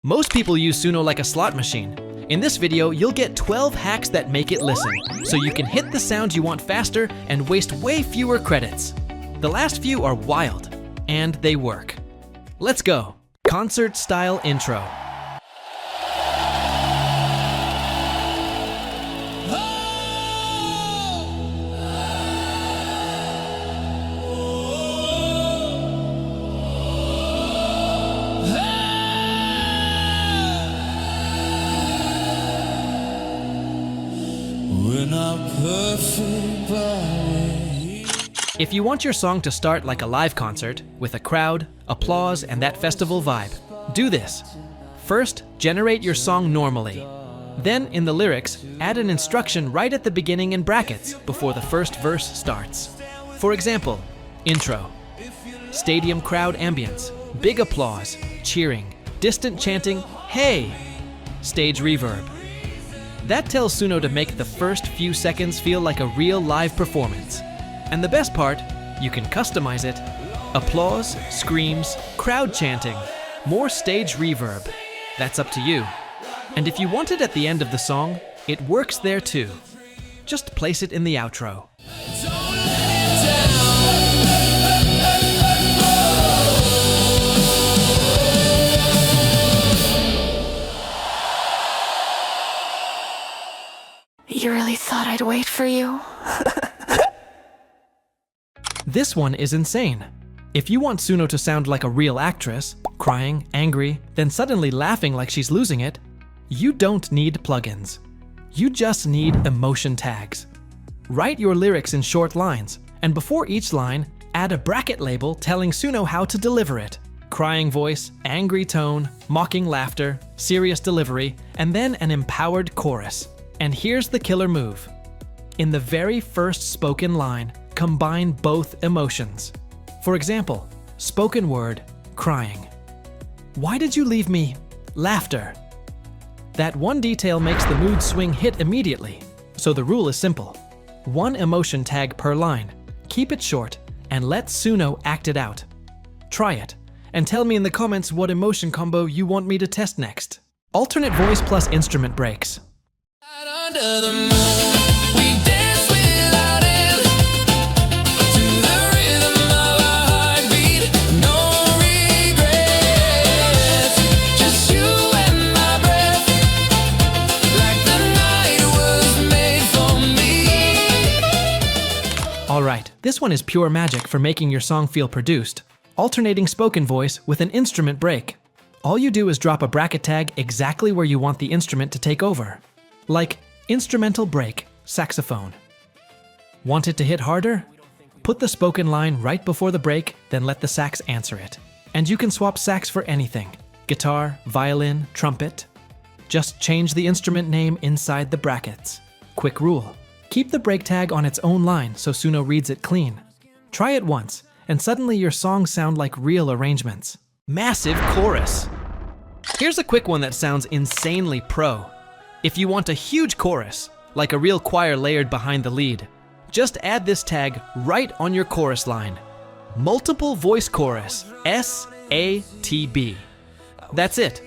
Most people use Suno like a slot machine. In this video, you'll get 12 hacks that make it listen, so you can hit the sounds you want faster and waste way fewer credits. The last few are wild, and they work. Let's go. Concert-style intro. If you want your song to start like a live concert, with a crowd, applause, and that festival vibe, do this. First, generate your song normally. Then, in the lyrics, add an instruction right at the beginning in brackets before the first verse starts. For example, intro. Stadium crowd ambience, big applause, cheering, distant chanting, hey! Stage reverb. That tells Suno to make the first few seconds feel like a real live performance. And the best part, you can customize it. Applause, screams, crowd chanting, more stage reverb. That's up to you. And if you want it at the end of the song, it works there too. Just place it in the outro. You really thought I'd wait for you? This one is insane. If you want Suno to sound like a real actress, crying, angry, then suddenly laughing like she's losing it, you don't need plugins. You just need emotion tags. Write your lyrics in short lines, and before each line, add a bracket label telling Suno how to deliver it. Crying voice, angry tone, mocking laughter, serious delivery, and then an empowered chorus. And here's the killer move. In the very first spoken line, combine both emotions. For example, spoken word, crying. Why did you leave me? Laughter. That one detail makes the mood swing hit immediately. So the rule is simple. One emotion tag per line. Keep it short and let Suno act it out. Try it and tell me in the comments what emotion combo you want me to test next. Alternate voice plus instrument breaks. Under the moon, we dance without end to the rhythm of our heartbeat. No regrets, just you and my breath, like the night was made for me. Alright, this one is pure magic for making your song feel produced. Alternating spoken voice with an instrument break. All you do is drop a bracket tag exactly where you want the instrument to take over. Like instrumental break, saxophone. Want it to hit harder? Put the spoken line right before the break, then let the sax answer it. And you can swap sax for anything. Guitar, violin, trumpet. Just change the instrument name inside the brackets. Quick rule. Keep the break tag on its own line so Suno reads it clean. Try it once, and suddenly your songs sound like real arrangements. Massive chorus. Here's a quick one that sounds insanely pro. If you want a huge chorus, like a real choir layered behind the lead, just add this tag right on your chorus line. Multiple voice chorus, SATB. That's it.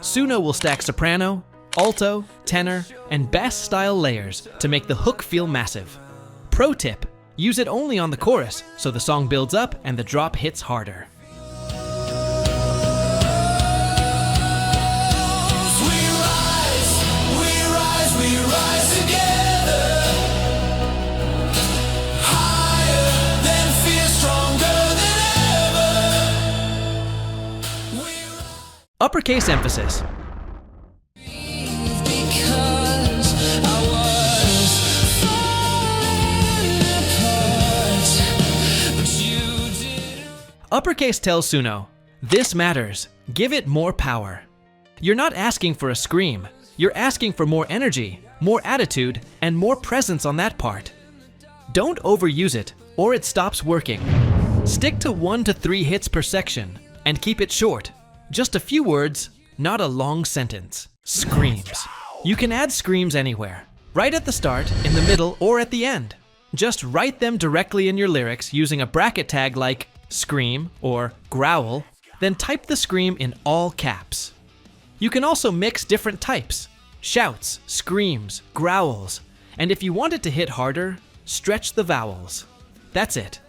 Suno will stack soprano, alto, tenor, and bass style layers to make the hook feel massive. Pro tip, use it only on the chorus so the song builds up and the drop hits harder. Uppercase emphasis. Uppercase tells Suno, this matters, give it more power. You're not asking for a scream, you're asking for more energy, more attitude, and more presence on that part. Don't overuse it, or it stops working. Stick to 1 to 3 hits per section, and keep it short. Just a few words, not a long sentence. Screams. You can add screams anywhere. Right at the start, in the middle, or at the end. Just write them directly in your lyrics using a bracket tag like scream or growl, then type the scream in all caps. You can also mix different types: shouts, screams, growls, and if you want it to hit harder, stretch the vowels. That's it.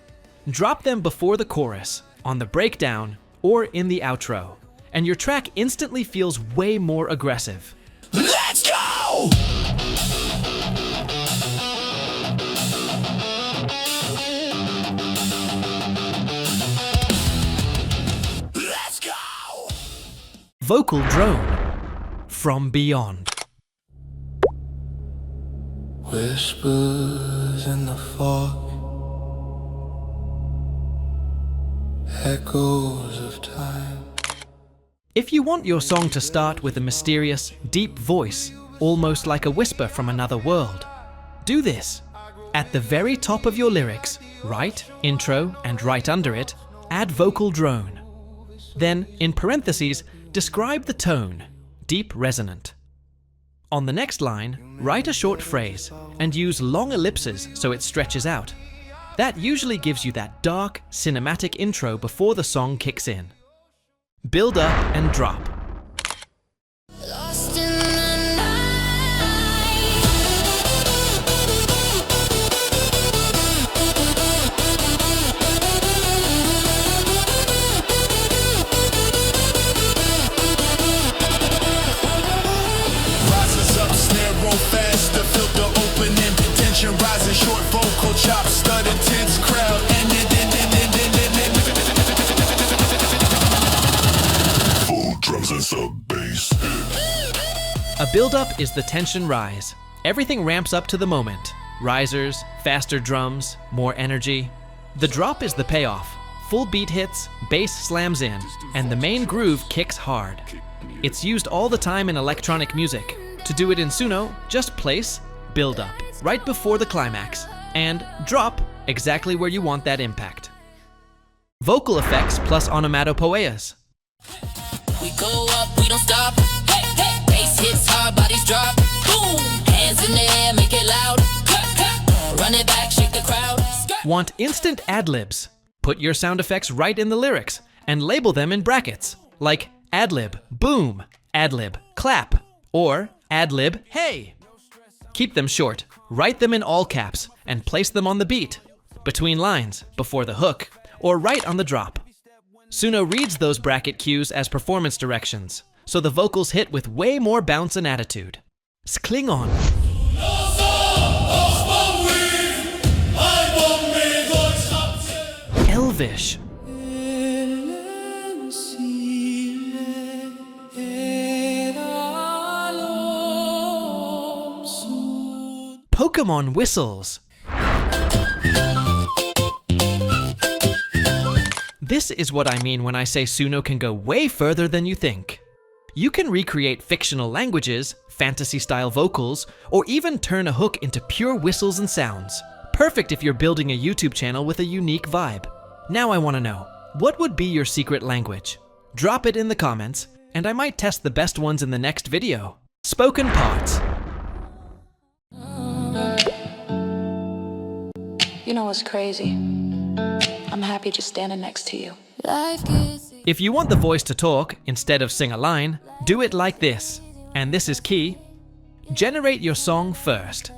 Drop them before the chorus, on the breakdown, or in the outro, and your track instantly feels way more aggressive. Let's go! Let's go! Vocal drone from beyond. Whispers in the fog, echoes of time. If you want your song to start with a mysterious, deep voice, almost like a whisper from another world, do this. At the very top of your lyrics, write intro, and right under it, add vocal drone. Then, in parentheses, describe the tone, deep resonant. On the next line, write a short phrase and use long ellipses so it stretches out. That usually gives you that dark, cinematic intro before the song kicks in. Build up and drop. Lost in the night. Rises up, snare roll fast, the filter opening, tension rising, short vocal chop, studded tense crowd, and full drums and sub bass. A build-up is the tension rise. Everything ramps up to the moment. Risers, faster drums, more energy. The drop is the payoff. Full beat hits, bass slams in, and the main groove kicks hard. It's used all the time in electronic music. To do it in Suno, just place, build up, right before the climax, and drop exactly where you want that impact. Vocal effects plus onomatopoeias. We go up, we don't stop. Hey, hey, bass hits hard, bodies drop. Boom, hands in the air, make it loud. Run it back, shake the crowd. Want instant ad-libs? Put your sound effects right in the lyrics and label them in brackets, like ad-lib, boom, ad-lib, clap, or ad-lib, hey. Keep them short, write them in all caps, and place them on the beat, between lines, before the hook, or right on the drop. Suno reads those bracket cues as performance directions, so the vocals hit with way more bounce and attitude. Klingon. Elvish. Pokemon whistles. This is what I mean when I say Suno can go way further than you think. You can recreate fictional languages, fantasy-style vocals, or even turn a hook into pure whistles and sounds. Perfect if you're building a YouTube channel with a unique vibe. Now I want to know, what would be your secret language? Drop it in the comments, and I might test the best ones in the next video. Spoken parts. You know what's crazy? I'm happy just standing next to you. If you want the voice to talk instead of sing a line, do it like this. And this is key. Generate your song first.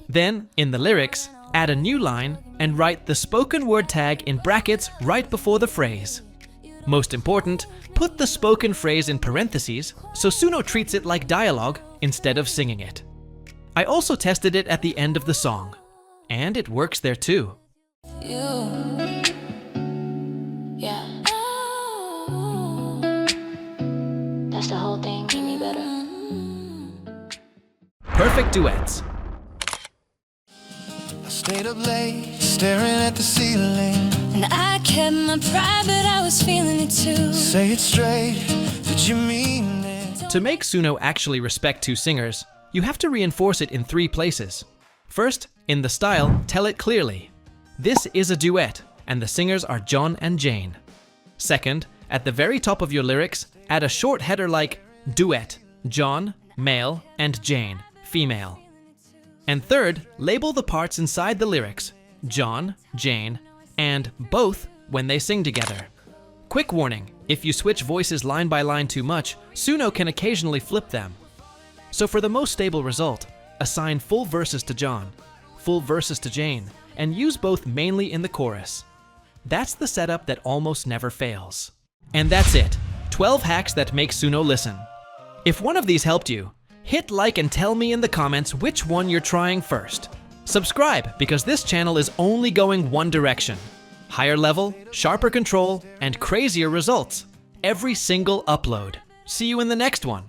Then, in the lyrics, add a new line and write the spoken word tag in brackets right before the phrase. Most important, put the spoken phrase in parentheses so Suno treats it like dialogue instead of singing it. I also tested it at the end of the song, and it works there too. Yeah. That's the whole thing, made me better. Perfect duets. I stayed up late, staring at the ceiling. And I kept my pride, but I was feeling it too. Say it straight, did you mean it? To make Suno actually respect two singers, you have to reinforce it in 3 places. First, in the style, tell it clearly. This is a duet, and the singers are John and Jane. Second, at the very top of your lyrics, add a short header like duet, John, male, and Jane, female. And third, label the parts inside the lyrics, John, Jane, and both when they sing together. Quick warning, if you switch voices line by line too much, Suno can occasionally flip them. So for the most stable result, assign full verses to John, full verses to Jane, and use both mainly in the chorus. That's the setup that almost never fails. And that's it, 12 hacks that make Suno listen. If one of these helped you, hit like and tell me in the comments which one you're trying first. Subscribe, because this channel is only going one direction. Higher level, sharper control, and crazier results. Every single upload. See you in the next one.